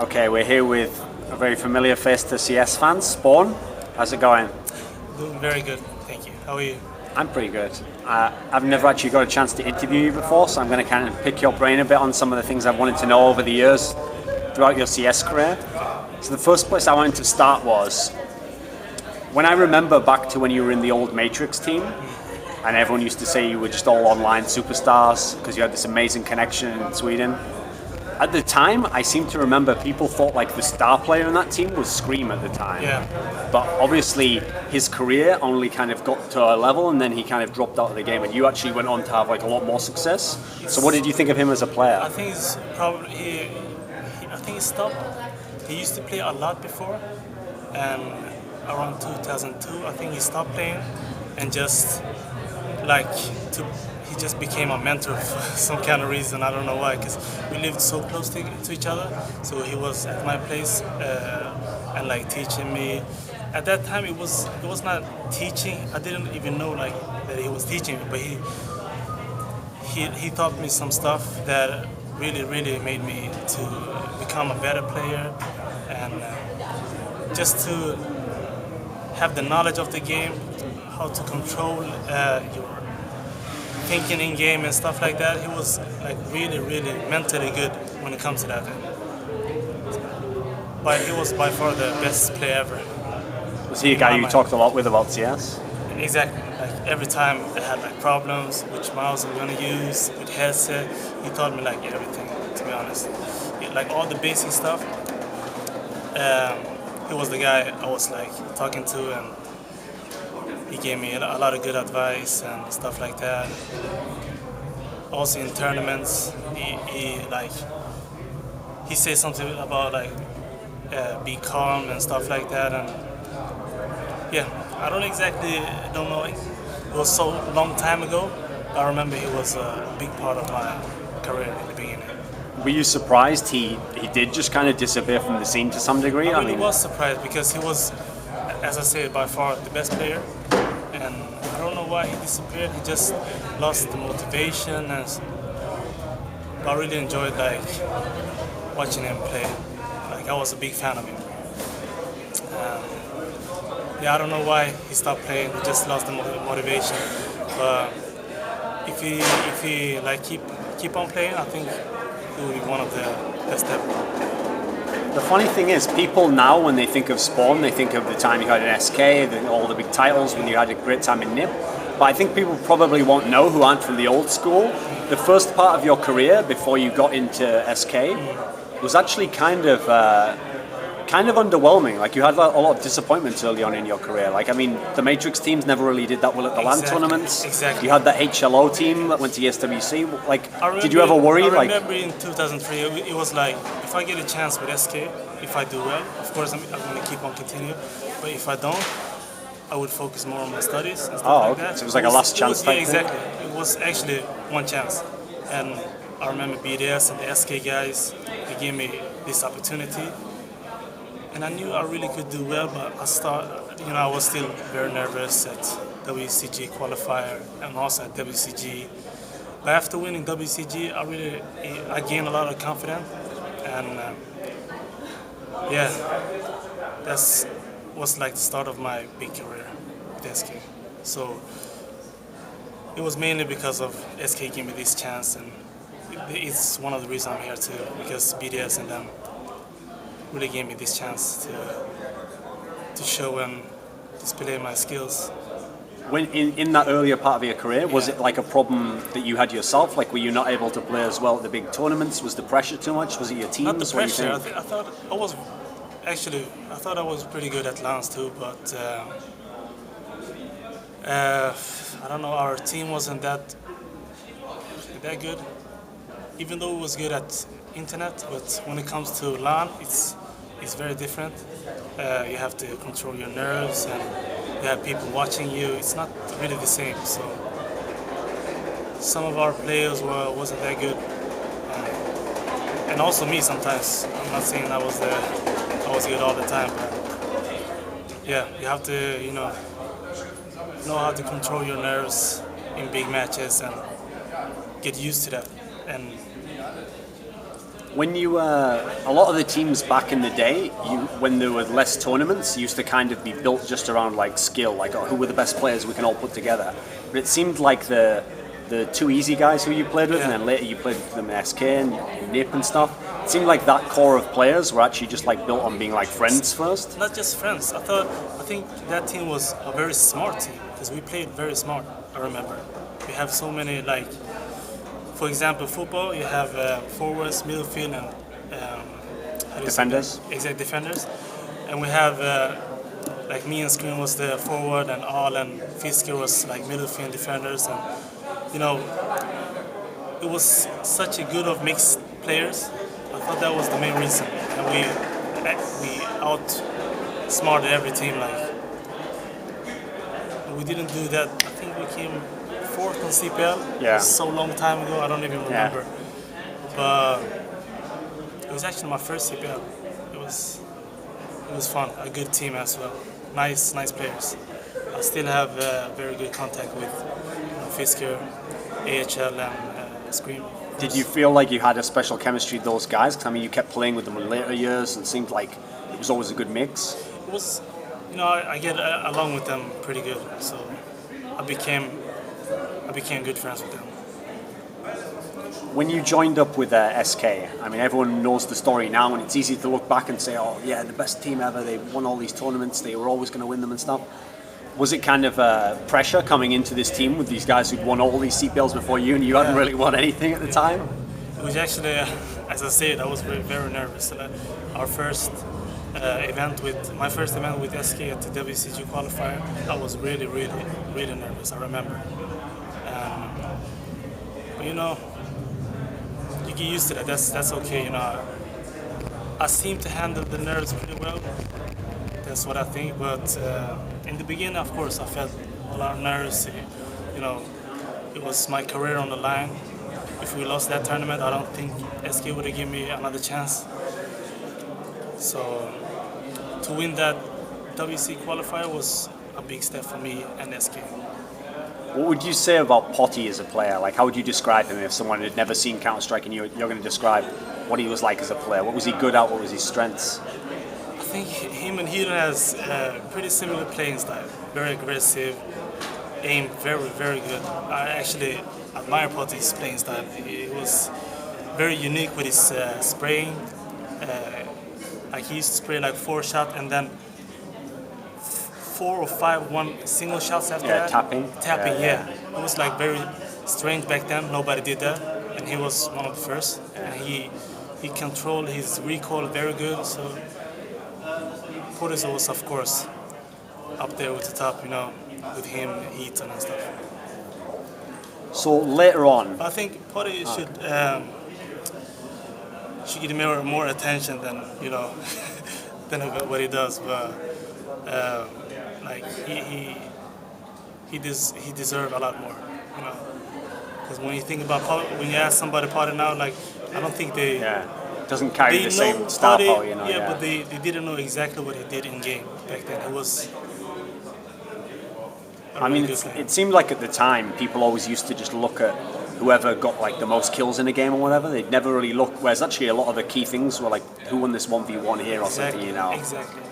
Okay, we're here with a very familiar face to CS fans, SpawN. How's it going? Doing very good, thank you. How are you? I'm pretty good. I've never actually got a chance to interview you before, so I'm going to kind of pick your brain a bit on some of the things I've wanted to know over the years throughout your CS career. So the first place I wanted to start was, when I remember back to when you were in the old Matrix team, and everyone used to say you were just all online superstars because you had this amazing connection in Sweden. At the time, I seem to remember people thought like the star player in that team was ScreaM at the time. Yeah. But obviously his career only kind of got to a level and then he kind of dropped out of the game, and you actually went on to have like a lot more success. So what did you think of him as a player? I think he's probably, I think he stopped. He used to play a lot before, and around 2002, I think he stopped playing and just he just became a mentor for some kind of reason. I don't know why, because we lived so close to each other. So he was at my place and like teaching me. At that time, it was not teaching. I didn't even know like that he was teaching me, but he taught me some stuff that really made me to become a better player, and just to have the knowledge of the game, how to control your thinking in game and stuff like that. He was like really mentally good when it comes to that. But he was by far the best player ever. Was he a guy you talked a lot with about CS? Exactly. Like every time I had like problems, which mouse I'm gonna use, with headset, he taught me like everything, to be honest. Like all the basic stuff. He was the guy I was like talking to, and he gave me a lot of good advice and stuff like that. Also in tournaments, he said something about like be calm and stuff like that. And yeah, I don't know. It was so long time ago. I remember he was a big part of my career in the beginning. Were you surprised he did just kind of disappear from the scene to some degree? I really was surprised, because he was, as I said, by far the best player. And I don't know why he disappeared. He just lost the motivation, and I really enjoyed like watching him play. Like I was a big fan of him. Yeah, I don't know why he stopped playing. He just lost the motivation. But if he like keep on playing, I think he will be one of the best ever. The funny thing is, people now, when they think of SpawN, they think of the time you had in SK, all the big titles, when you had a great time in NiP. But I think people probably won't know, who aren't from the old school, the first part of your career before you got into SK was actually kind of underwhelming. Like you had a lot of disappointments early on in your career. Like, I mean, the Matrix teams never really did that well at the LAN tournaments. Exactly. You had the HLO team that went to ESWC. Like, did you ever worry? I remember in 2003, it was like, if I get a chance with SK, if I do well, of course I'm going to keep on continuing. But if I don't, I would focus more on my studies and stuff like that. So it was like a last chance type thing? Exactly. It was actually one chance. And I remember BDS and the SK guys, they gave me this opportunity. And I knew I really could do well, but I was still very nervous at WCG qualifier and also at WCG. But after winning WCG, I gained a lot of confidence, and yeah, that was like the start of my big career with SK. So it was mainly because of SK gave me this chance, and it's one of the reasons I'm here too, because BDS and them really gave me this chance to show and display my skills. When in that earlier part of your career, was it like a problem that you had yourself? Like, were you not able to play as well at the big tournaments? Was the pressure too much? Was it your team? Not the pressure. I thought I was pretty good at LANs too, but I don't know. Our team wasn't that good, even though it was good at internet. But when it comes to LAN, it's very different. You have to control your nerves, and you have people watching you. It's not really the same. So some of our players wasn't that good, and also me sometimes. I'm not saying I was good all the time, but yeah, you have to know how to control your nerves in big matches and get used to that. And When you, a lot of the teams back in the day, when there were less tournaments, used to kind of be built just around like skill, like who were the best players we can all put together. But it seemed like the two easy guys who you played with, and then later you played with them in SK and NiP and stuff. It seemed like that core of players were actually just like built on being like friends first. Not just friends. I think that team was a very smart team because we played very smart. I remember we have so many like. For example, football, you have forwards, midfield, and Defenders. Exact defenders. And we have, like me and ScreaM was the forward, and All and Fisker was like midfield defenders. And, you know, it was such a good of mixed players. I thought that was the main reason. And we outsmarted every team. Like, we didn't do that. I think we came fourth on CPL. Yeah. It was so long time ago, I don't even remember. Yeah. But it was actually my first CPL. It was fun. A good team as well. Nice players. I still have very good contact with Fisker, AHL, and ScreaM. Did you feel like you had a special chemistry with those guys? Because I mean, you kept playing with them in later years, and it seemed like it was always a good mix. It was, you know, I get along with them pretty good. So I became good friends with them. When you joined up with SK, I mean, everyone knows the story now, and it's easy to look back and say, oh, yeah, the best team ever, they won all these tournaments, they were always going to win them and stuff. Was it kind of pressure coming into this team with these guys who'd won all these CPLs before you, and you hadn't really won anything at the time? It was actually, as I said, I was very nervous. Our first my first event with SK at the WCG qualifier, I was really nervous, I remember. But you know, you get used to that. That's okay. You know, I seem to handle the nerves pretty well. That's what I think. But in the beginning, of course, I felt a lot of nerves. You know, it was my career on the line. If we lost that tournament, I don't think SK would have given me another chance. So to win that WC qualifier was a big step for me and SK. What would you say about Potti as a player? Like, how would you describe him if someone had never seen Counter-Strike and you're going to describe what he was like as a player? What was he good at? What was his strengths? I think him and Hedon has pretty similar playing style. Very aggressive, aim very good. I actually admire Potti's playing style. He was very unique with his spraying. Like he used to spray like 4 shots and then 4 or 5 single shots after that. Tapping, yeah. It was like very strange back then. Nobody did that, and he was one of the first. And he controlled his recoil very good. So Potti was, of course, up there with the top. You know, with him, Heaton and stuff. So later on, I think Potti should get more attention than than what he does, but. Like he deserves a lot more, you know. Because when you think about when you ask somebody Potti now, like I don't think they doesn't carry the same star power, you know. Yeah, but they didn't know exactly what he did in game back then. It was. I mean, it seemed like at the time people always used to just look at whoever got like the most kills in a game or whatever. They'd never really look. Whereas actually a lot of the key things were like who won this 1v1 here or something, you know. Exactly.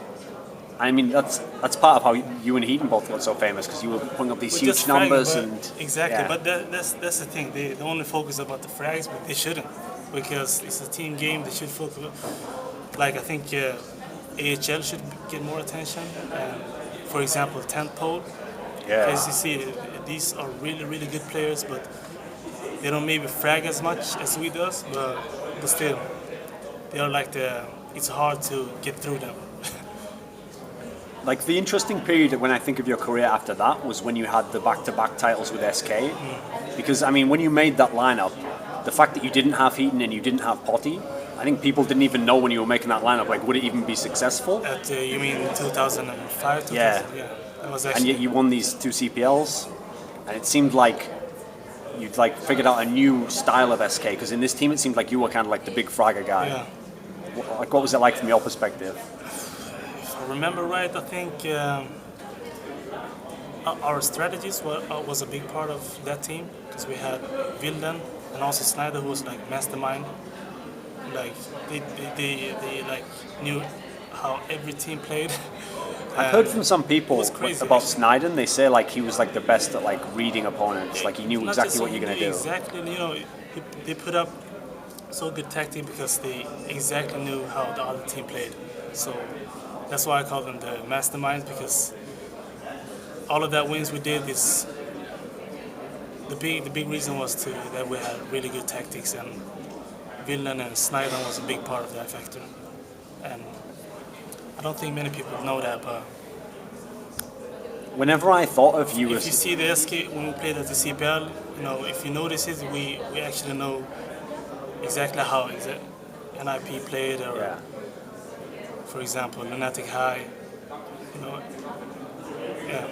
I mean, that's part of how you and Heaton both got so famous, because you were putting up these huge numbers exactly. But that's the thing. They only focus about the frags, but they shouldn't, because it's a team game. They should focus. Like I think AHL should get more attention. For example, 10th pole. Yeah. As you see, these are really good players, but they don't maybe frag as much as we does. But still, they are like it's hard to get through them. Like the interesting period when I think of your career after that was when you had the back-to-back titles with SK. Because I mean, when you made that lineup, the fact that you didn't have Heaton and you didn't have Potti, I think people didn't even know when you were making that lineup, like would it even be successful? You mean 2005? Yeah. That was and yet you won these 2 CPLs, and it seemed like you'd like figured out a new style of SK. Because in this team, it seemed like you were kind of like the big fragger guy. Yeah. Like, what was it like from your perspective? Remember right, I think our strategies was a big part of that team, because we had Wilden and also Snyder, who was like mastermind. like they like knew how every team played. I've heard from some people crazy, about actually. Sniden. They say like he was like the best at like reading opponents. Like he knew Not exactly just what you're gonna do. Exactly, you know, they put up so good tactic because they exactly knew how the other team played. So that's why I call them the masterminds, because all of that wins we did is the big reason was that we had really good tactics, and Villan and Sniden was a big part of that factor. And I don't think many people know that, but Whenever I thought of you if as you see the SK when we played at the CPL, you know, if you notice it, we actually know exactly how NiP played, or yeah. for example, Lunatic High, you know, yeah.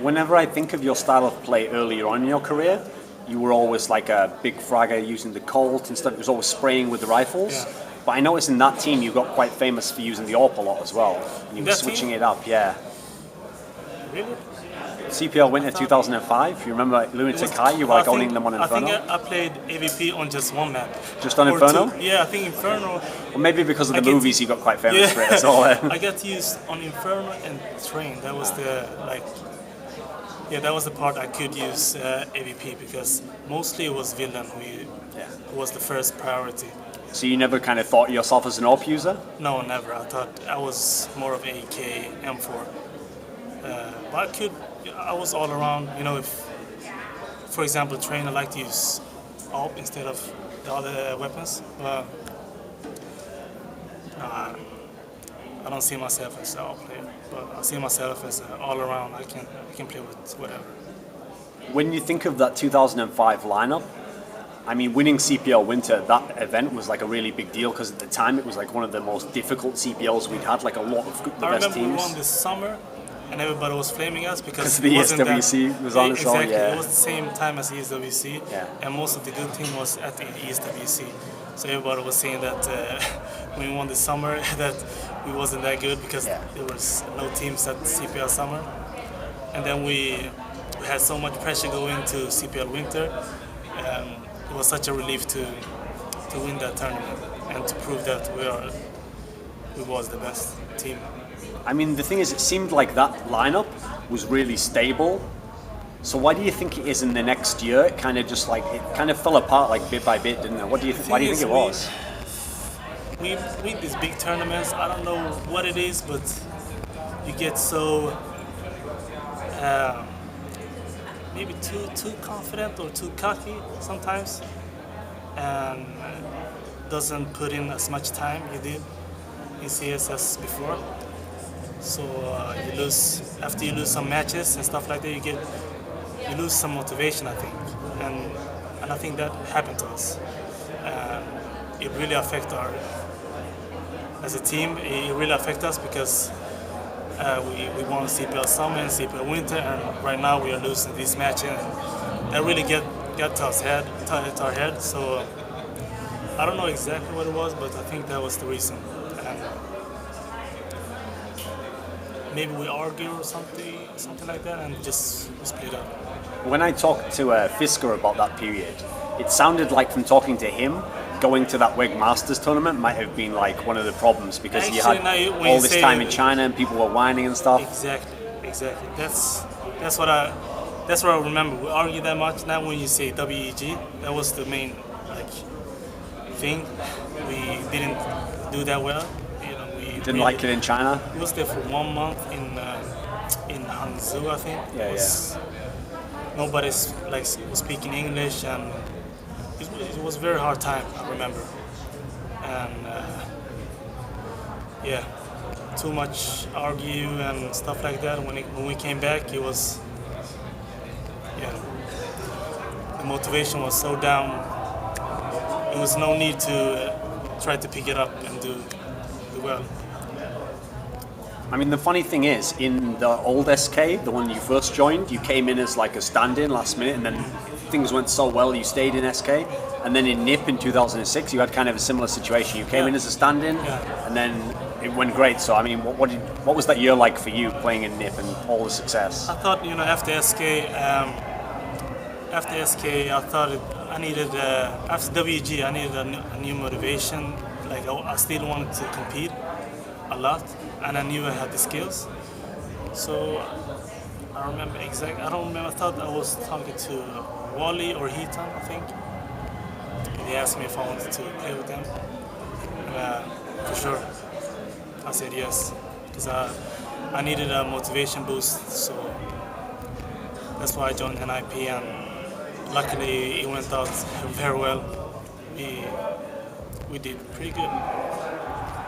Whenever I think of your style of play earlier on in your career, you were always like a big fragger using the Colt instead. It was always spraying with the rifles. Yeah. But I noticed in that team you got quite famous for using the AWP a lot as well. And you were That switching team? it up, yeah. Really? CPL Winter 2005. You remember Lunatic High? You were like owning them on Inferno. I think I played AWP on just one map. Just on Or Inferno? two. Yeah, I think Inferno. Or maybe because of the I get- movies you got quite famous Yeah. for it as well. I got used on Inferno and Train. That was the that was the part I could use AWP, because mostly it was Villan who was the first priority. So you never kind of thought of yourself as an AWP user? No, never. I thought I was more of AK M4. But I was all around. You know, if, for example, Train, I like to use AWP instead of the other weapons. I don't see myself as an AWP player, but I see myself as all around. I can play with whatever. When you think of that 2005 lineup, I mean, winning CPL Winter, that event was like a really big deal, because at the time it was like one of the most difficult CPLs we'd had, like a lot of the I best remember we teams. won this summer, and everybody was flaming us because the it wasn't ESWC was on as well, exactly. yeah. It was the same time as ESWC, Yeah. and most of the good team was at the ESWC. So everybody was saying that when we won this summer that we wasn't that good because there was no teams at CPL summer, and then we had so much pressure going into CPL Winter. It was such a relief to win that tournament and to prove that we was the best team. I mean, the thing is, it seemed like that lineup was really stable. So why do you think it is in the next year? It kind of just like, it kind of fell apart like bit by bit, didn't it? Why do you think it was? We win these big tournaments. I don't know what it is, but you get so maybe too confident or too cocky sometimes, and doesn't put in as much time you did in CS as before. So you lose after you lose some matches and stuff like that. You lose some motivation, I think, and I think that happened to us. It really affected as a team. It really affected us because we won CPL Summer and CPL Winter, and right now we are losing these matches. And that really got to our head. So I don't know exactly what it was, but I think that was the reason. And maybe we argue or something like that, and just split up. When I talked to Fisker about that period, it sounded like from talking to him, going to that WEG Masters tournament might have been like one of the problems, because Actually, you had when all you this say time in China and people were whining and stuff. Exactly. That's what I remember. We argued that much. Now when you say WEG, that was the main thing. We didn't do that well. You know, we Didn't like it in China. We was there for 1 month in Hangzhou, I think. Nobody was speaking English, and it was a very hard time, I remember. And too much argue and stuff like that. When we came back, it was the motivation was so down. There was no need to try to pick it up and do well. I mean, the funny thing is, in the old SK, the one you first joined, you came in as like a stand-in last minute, and then things went so well, you stayed in SK. And then in NiP in 2006, you had kind of a similar situation. You came in as a stand-in, and then it went great. So, I mean, what was that year like for you, playing in NiP and all the success? I thought, after SK, after SK, I thought I needed, after WEG, I needed a new motivation. Like I still wanted to compete a lot, and I knew I had the skills. So I remember exactly, I don't remember, I thought I was talking to Walle or Heaton, I think. They asked me if I wanted to play with them. For sure, I said yes, because I needed a motivation boost, so that's why I joined NiP, and luckily it went out very well. We did pretty good.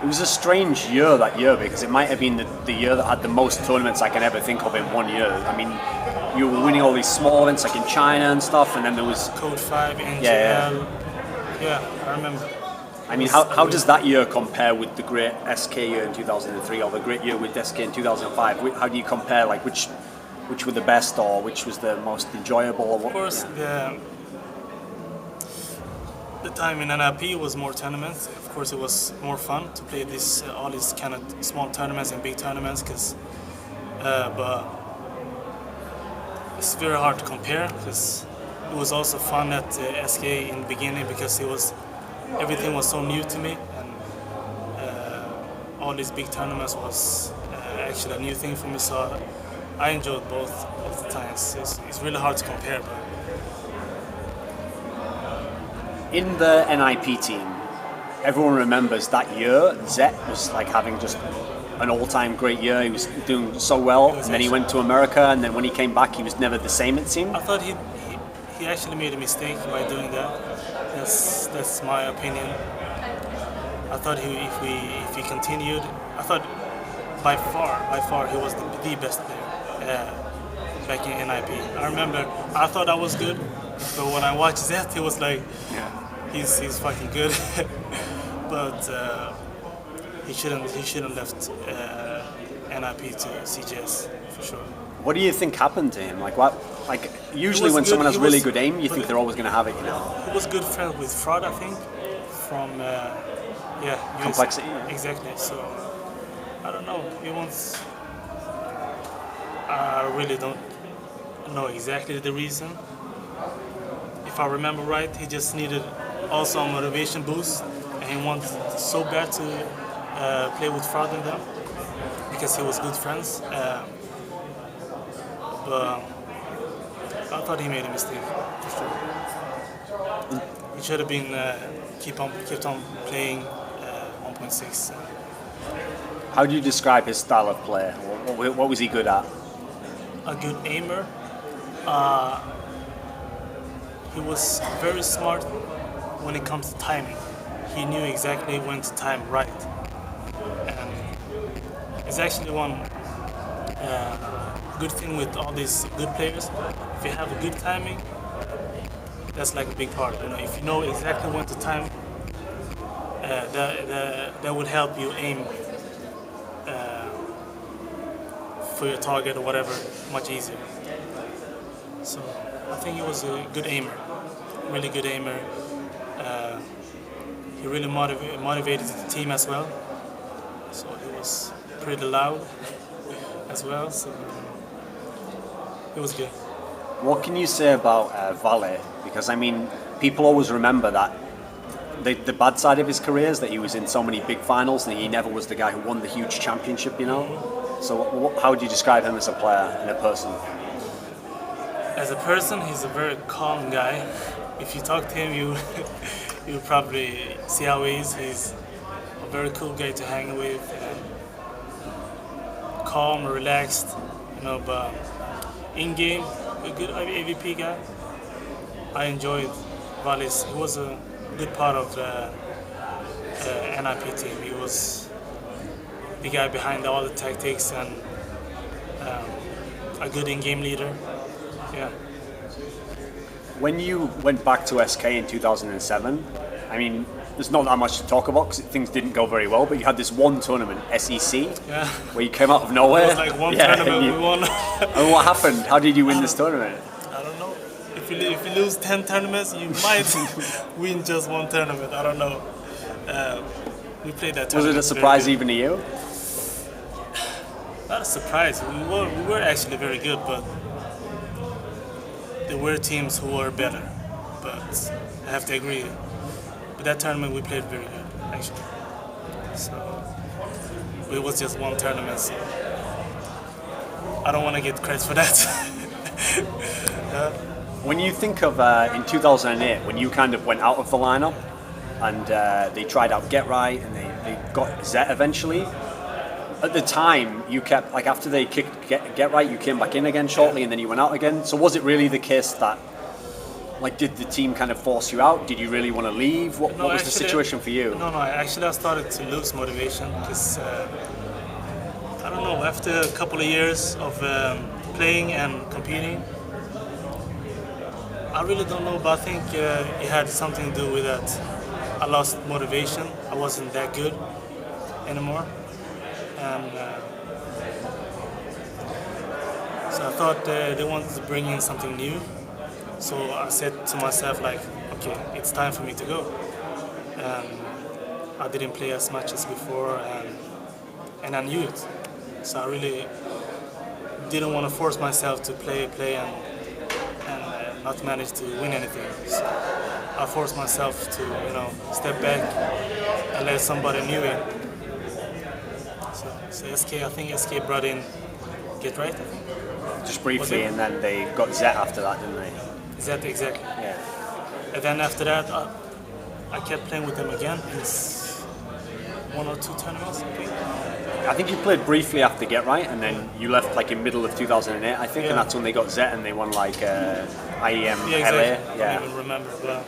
It was a strange year that year, because it might have been the year that had the most tournaments I can ever think of in 1 year. I mean, you were winning all these small events like in China and stuff, and then there was Code 5, NGL. Yeah, I remember. I mean, how does that year compare with the great SK year in 2003 or the great year with SK in 2005? How do you compare, like, which were the best or which was the most enjoyable? Or what, of course, the time in NiP was more tournaments. Of course, it was more fun to play all these kind of small tournaments and big tournaments, but it's very hard to compare, because it was also fun at SK in the beginning, because everything was so new to me, and all these big tournaments was actually a new thing for me. So I enjoyed both of the times. It's really hard to compare, but. In the NiP team, everyone remembers that year. Zet was like having just an all-time great year. He was doing so well, and then he went to America, and then when he came back, he was never the same, it seemed. I thought he actually made a mistake by doing that. That's my opinion. I thought if he continued, I thought by far he was the best player back in NiP. I remember I thought I was good, but when I watched Zet, it was like. Yeah. He's fucking good, but he shouldn't left NiP to CGS for sure. What do you think happened to him? Like usually when someone has really good aim, you think they're always going to have it, you know. He was good friends with Fraud, I think, from Complexity. Exactly. So I don't know. I really don't know exactly the reason. If I remember right, he just needed also a motivation boost, and he wanted so bad to play with Fraud and them, because he was good friends. But I thought he made a mistake for sure. He should have been kept on playing 1.6. How do you describe his style of play? What was he good at? A good aimer. He was very smart when it comes to timing. He knew exactly when to time right. And it's actually one good thing with all these good players. If you have a good timing, that's like a big part. You know, if you know exactly when to time, that would help you aim for your target or whatever much easier. So I think he was a good aimer, really good aimer. He really motivated the team as well. So he was pretty loud as well. So it was good. What can you say about Walle? Because I mean, people always remember that the bad side of his career is that he was in so many big finals and he never was the guy who won the huge championship, you know? So how would you describe him as a player and a person? As a person, he's a very calm guy. If you talk to him, you probably see how he is. He's a very cool guy to hang with, calm, relaxed, you know. But in game, a good AWP guy. I enjoyed Walle's. He was a good part of the NiP team. He was the guy behind all the tactics and a good in-game leader. Yeah. When you went back to SK in 2007, I mean, there's not that much to talk about because things didn't go very well, but you had this one tournament, SEC, where you came out of nowhere. It was like one tournament we won. And what happened? How did you win this tournament? I don't know. If you lose 10 tournaments, you might win just one tournament. I don't know. We played that tournament. Was it a surprise even to you? Not a surprise. We were actually very good, but there were teams who were better, but I have to agree. But that tournament we played very good, actually. So it was just one tournament, so I don't want to get credit for that. When you think of in 2008, when you kind of went out of the lineup and they tried out Get Right and they got Zet eventually, at the time you kept, like after they kicked Get Right, you came back in again shortly and then you went out again. So was it really the case that, like, did the team kind of force you out? Did you really want to leave? What was the situation for you? No, actually I started to lose motivation because, I don't know, after a couple of years of playing and competing, I really don't know, but I think it had something to do with that. I lost motivation. I wasn't that good anymore. And so I thought they wanted to bring in something new. So I said to myself, like, okay, it's time for me to go. And I didn't play as much as before, and I knew it. So I really didn't want to force myself to play and not manage to win anything. So I forced myself to, step back and let somebody new in. So I think SK brought in Get Right, I think. Just briefly, and then they got Zet after that, didn't they? Zet, exactly. Yeah. And then after that, I kept playing with them again in 1 or 2 tournaments, I think. I think you played briefly after Get Right, and then you left like in middle of 2008, I think, and that's when they got Zet and they won like IEM Yeah, exactly. LA. I don't even remember, but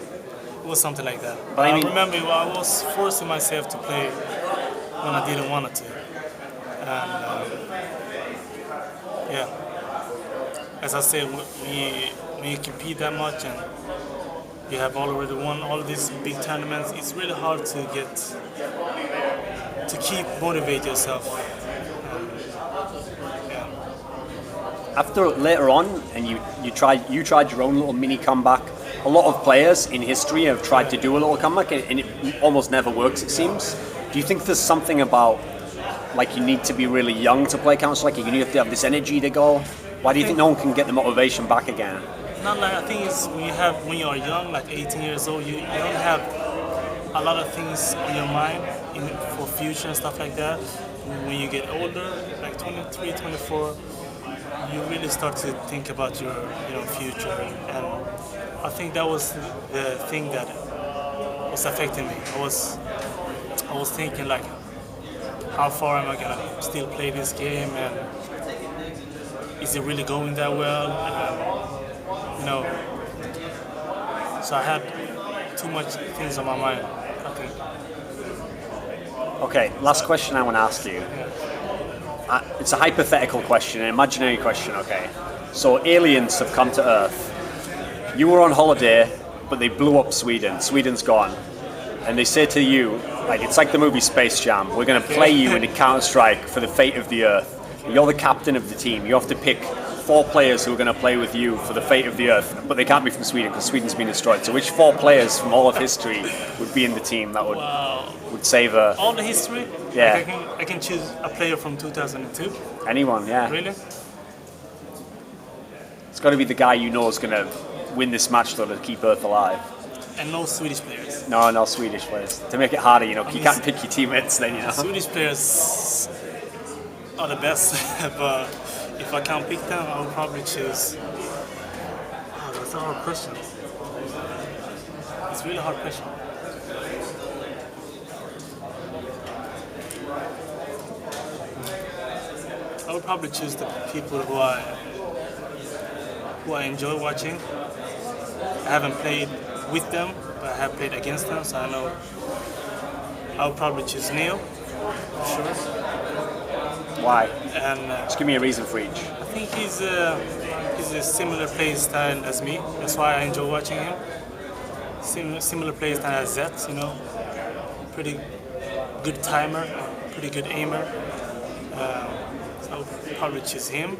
it was something like that. But I remember I was forcing myself to play when I didn't want to. And yeah, as I said, when you compete that much and you have already won all these big tournaments, it's really hard to keep motivate yourself. Yeah. After later on, and you tried your own little mini comeback. A lot of players in history have tried to do a little comeback, and it almost never works, it seems. Do you think there's something about, like, you need to be really young to play Counter-Strike? You have to have this energy to go. Why do you think no one can get the motivation back again? Not like, I think it's when you are young, like 18 years old, you don't have a lot of things on your mind for future and stuff like that. When you get older, like 23, 24, you really start to think about your future, and I think that was the thing that was affecting me. I was thinking, like, how far am I gonna still play this game, and is it really going that well? So I had too much things on my mind, I think. Okay, last question I want to ask you. It's a hypothetical question, an imaginary question, okay? So aliens have come to Earth. You were on holiday, but they blew up Sweden. Sweden's gone. And they say to you, like, it's like the movie Space Jam, we're going to play you in a Counter-Strike for the fate of the Earth. You're the captain of the team. You have to pick 4 players who are going to play with you for the fate of the Earth, but they can't be from Sweden because Sweden's been destroyed. So which 4 players from all of history would be in the team that would save Earth? All the history? Yeah. Like I can choose a player from 2002? Anyone, yeah. Really? It's got to be the guy you know is going to win this match, though, to keep Earth alive. And no Swedish players? No Swedish players. To make it harder, you can't pick your teammates then, Swedish players are the best, but if I can't pick them, I would probably choose... Oh, that's a hard question. It's a really hard question. I would probably choose the people who I enjoy watching. I haven't played with them, but I have played against them, so I know. I would probably choose Neo, for sure. Why? And just give me a reason for each. I think he's a similar play style as me. That's why I enjoy watching him. Similar play style as Zet, pretty good timer, pretty good aimer. So I would probably choose him.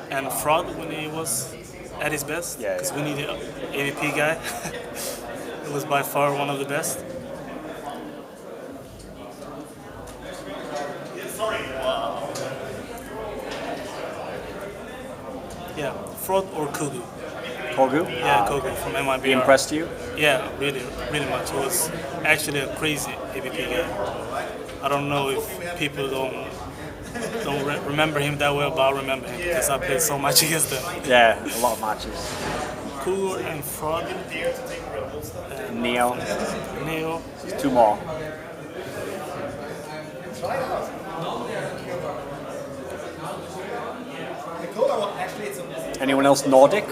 And Fraud when he was at his best, because we needed an AWP guy. It was by far one of the best. Wow. Yeah, Fraud or Kugu. Kogu? Yeah, Kugu from MIBR. He impressed you? Yeah, really, really much. It was actually a crazy AWP game. I don't know if people don't remember him that well, but I remember him because I played so much against him. Yeah, a lot of matches. Kugu and Fraud. Neo. Neo. 2 more. Anyone else Nordic?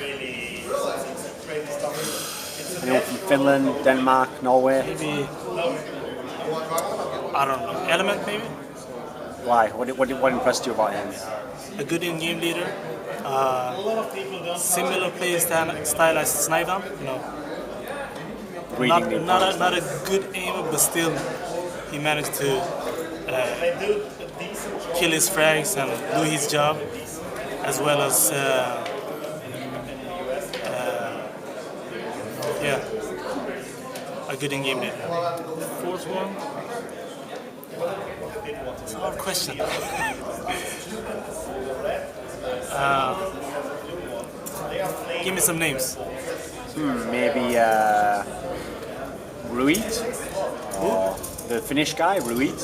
Anyone from Finland, Denmark, Norway? Maybe, I don't know, Element maybe? Why? What impressed you about him? A good in-game leader. Similar play style as Snaidan, you know. Not a good aimer, but still he managed to kill his frags and do his job, as well as a good in-game leader. Fourth one. It's a hard question. Give me some names. Maybe Ruit, or the Finnish guy, Ruit.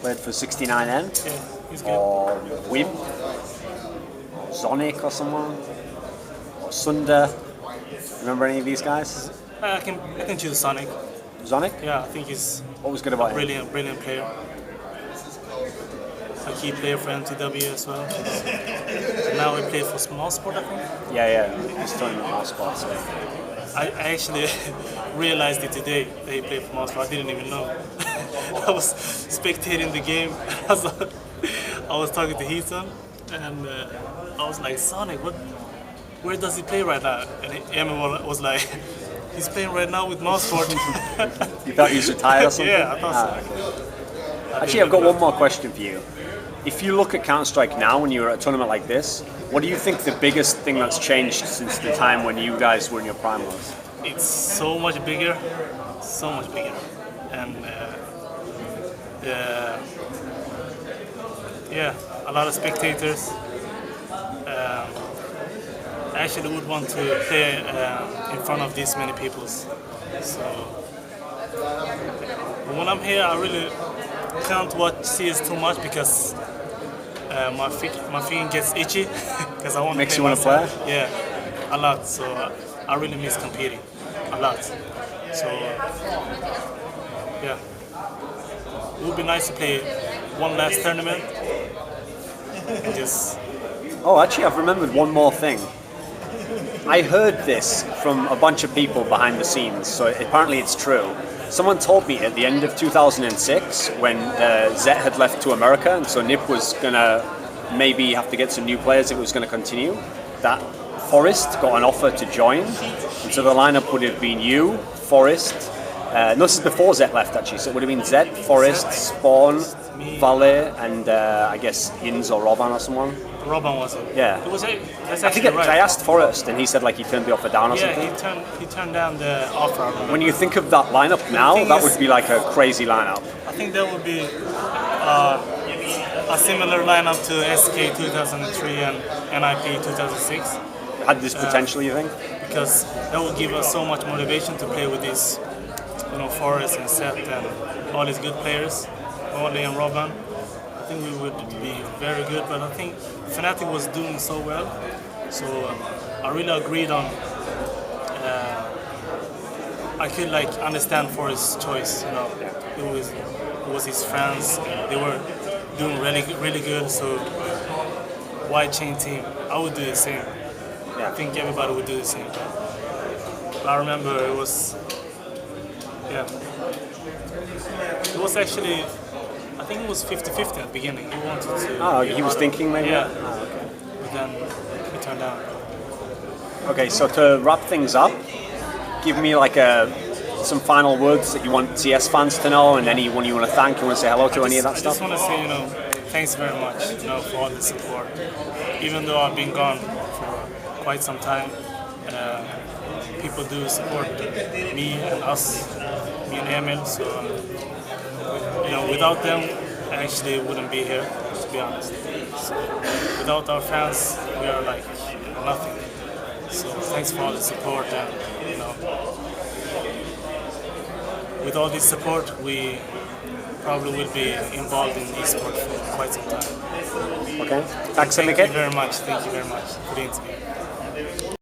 Played for 69N. Yeah, he's good. Or Wim, or Zonic or someone, or Sunder. Remember any of these guys? I can choose Sonic. Zonic? Yeah, I think he's What was good about him? brilliant player. A key player for MTW as well. Now we play for Small Sport, I think. Yeah. He's turning the last spot. So. I actually realized it today that he played for Small Sport. I didn't even know. I was spectating the game. I was talking to Heaton, and I was like, Sonic, where does he play right now? And Emil was like, he's playing right now with Mouseport. You thought he was retired or something? Yeah, I thought so. Okay. Actually, I've got one more question for you. If you look at Counter-Strike now when you're at a tournament like this, what do you think the biggest thing that's changed since the time when you guys were in your prime was? It's so much bigger. And a lot of spectators. I actually would want to play in front of this many people. So when I'm here, I really can't watch CS too much because my finger gets itchy because I want to Makes play. you want to play? Yeah, a lot. So I really miss competing a lot. So yeah, it would be nice to play one last tournament and just. Oh, actually, I've remembered one more thing. I heard this from a bunch of people behind the scenes, so apparently it's true. Someone told me at the end of 2006, when Zet had left to America, and so NiP was gonna maybe have to get some new players if it was gonna continue, that Forrest got an offer to join, and so the lineup would have been you, Forrest, no, this is before Zet left actually, so it would have been Zet, Forrest, SpawN, Walle, and I guess Inz or Robban or someone. Robban was it? Yeah. It was that's I think actually right. I asked Forrest and he said like he turned the offer down or something. Yeah, he turned down the offer. I remember. When you think of that lineup now, that would be like a crazy lineup. I think that would be a similar lineup to SK 2003 and NiP 2006. Had this potential, you think? Because that would give us so much motivation to play with these, Forrest and Seth and all these good players, Potti and Robban. I think we would be very good, but I think Fnatic was doing so well, so I really agreed on. I could understand for his choice, it was his friends. They were doing really good, so why change team? I would do the same. Yeah. I think everybody would do the same. But I remember it was actually. I think it was 50-50 at the beginning. He wanted to. Oh, he was thinking maybe? Yeah. Oh, okay. But then he turned down. Okay, so to wrap things up, give me some final words that you want CS fans to know and anyone you want to thank, you want to say hello to, any of that stuff? I just want to say, thanks very much, for all the support. Even though I've been gone for quite some time, people do support me and us, me and Emil, so without them, I actually wouldn't be here, to be honest. So, without our fans, we are like nothing. So thanks for all the support, and with all this support, we probably will be involved in esports for quite some time. Okay. Tack så mycket. Thank you very much for the interview.